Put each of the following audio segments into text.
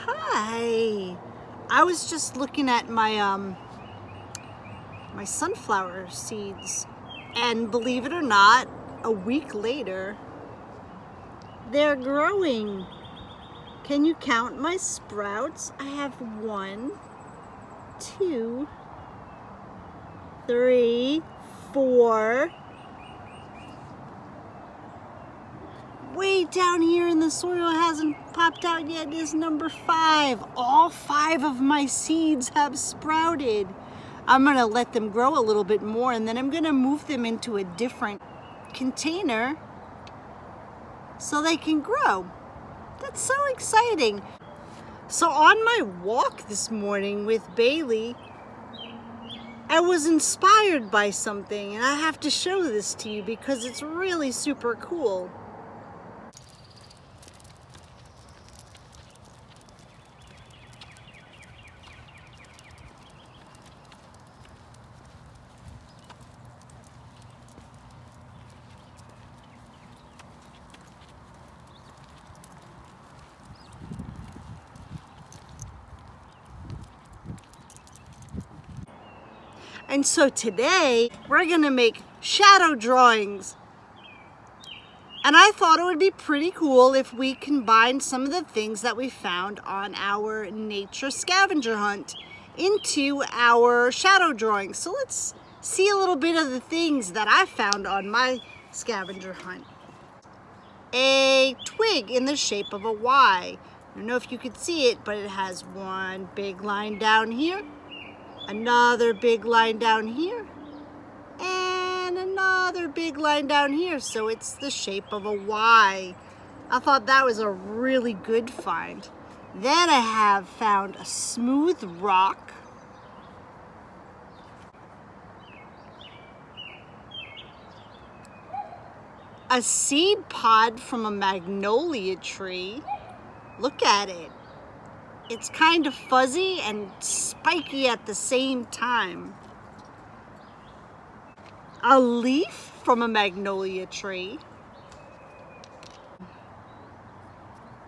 Hi. I was just looking at my sunflower seeds, and believe it or not, a week later, they're growing. Can you count my sprouts? I have 1, 2, 3, 4. Way down here in the soil hasn't popped out yet is number 5. All 5 of my seeds have sprouted. I'm gonna let them grow a little bit more, and then I'm gonna move them into a different container so they can grow. That's so exciting. So on my walk this morning with Bailey, I was inspired by something, and I have to show this to you because it's really super cool. And so today we're gonna make shadow drawings. And I thought it would be pretty cool if we combined some of the things that we found on our nature scavenger hunt into our shadow drawings. So let's see a little bit of the things that I found on my scavenger hunt. A twig in the shape of a Y. I don't know if you could see it, but it has one big line down here, another big line down here, and another big line down here, so it's the shape of a Y. I thought that was a really good find. Then I have found a smooth rock, a seed pod from a magnolia tree. Look at it. It's kind of fuzzy and spiky at the same time. A leaf from a magnolia tree.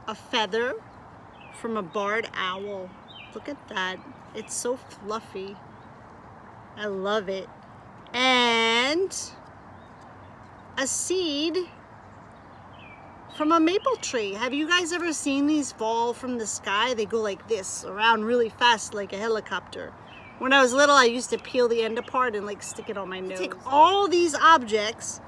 A feather from a barred owl. Look at that. It's so fluffy. I love it. And a seed from a maple tree. Have you guys ever seen these fall from the sky? They go like this, around really fast like a helicopter. When I was little, I used to peel the end apart and like stick it on my nose. Take all these objects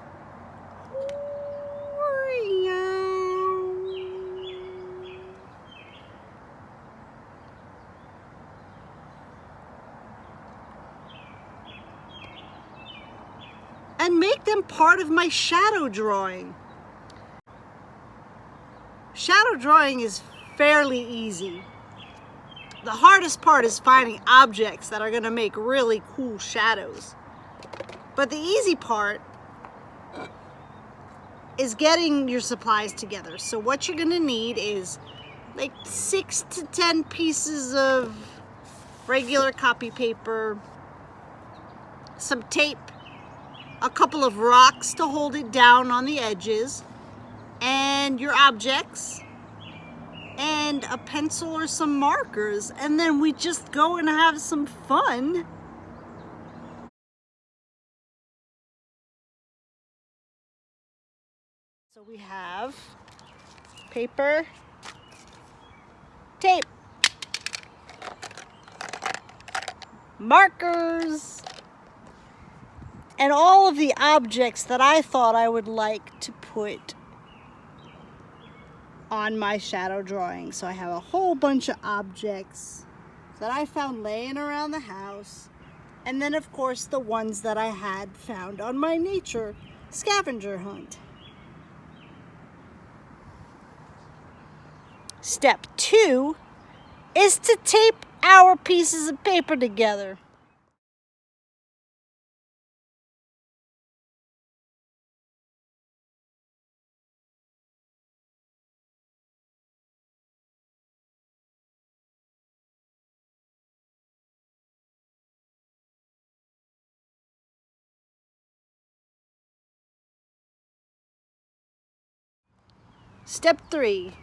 and make them part of my shadow drawing. Shadow drawing is fairly easy. The hardest part is finding objects that are gonna make really cool shadows. But the easy part is getting your supplies together. So what you're gonna need is like 6 to 10 pieces of regular copy paper, some tape, a couple of rocks to hold it down on the edges, and your objects, and a pencil or some markers, and then we just go and have some fun. So we have paper, tape, markers, and all of the objects that I thought I would like to put on my shadow drawing. So I have a whole bunch of objects that I found laying around the house, and then of course the ones that I had found on my nature scavenger hunt. Step 2 is to tape our pieces of paper together. Step 3,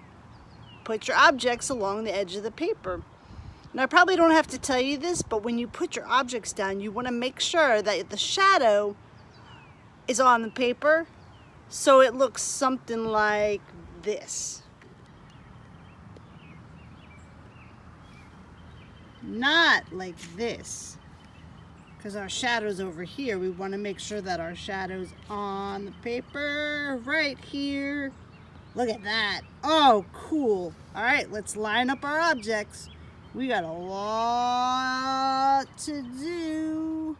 put your objects along the edge of the paper. And I probably don't have to tell you this, but when you put your objects down, you want to make sure that the shadow is on the paper so it looks something like this. Not like this, because our shadow's over here. We want to make sure that our shadow's on the paper right here. Look at that. Oh, cool. All right, let's line up our objects. We got a lot to do.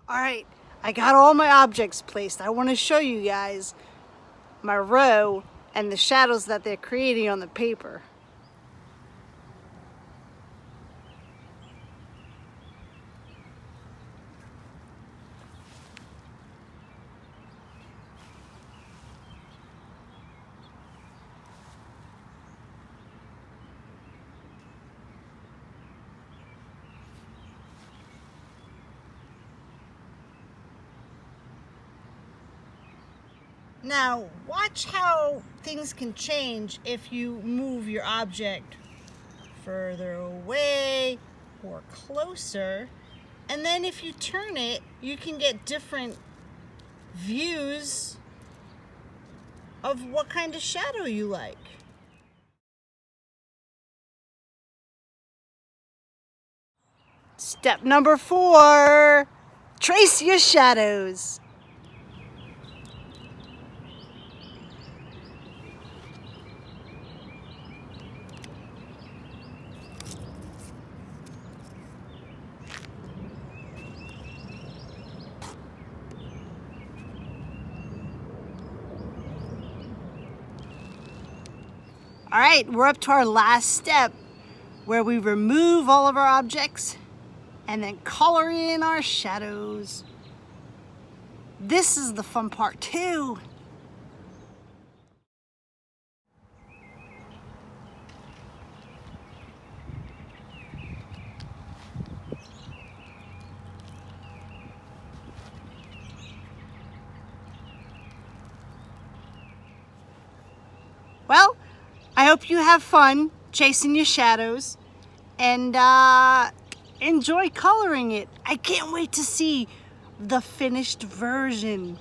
All right, I got all my objects placed. I want to show you guys my row and the shadows that they're creating on the paper. Now, watch how things can change if you move your object further away or closer. And then if you turn it, you can get different views of what kind of shadow you like. Step number 4, trace your shadows. All right, we're up to our last step where we remove all of our objects and then color in our shadows. This is the fun part too. Well, I hope you have fun chasing your shadows and enjoy coloring it. I can't wait to see the finished version.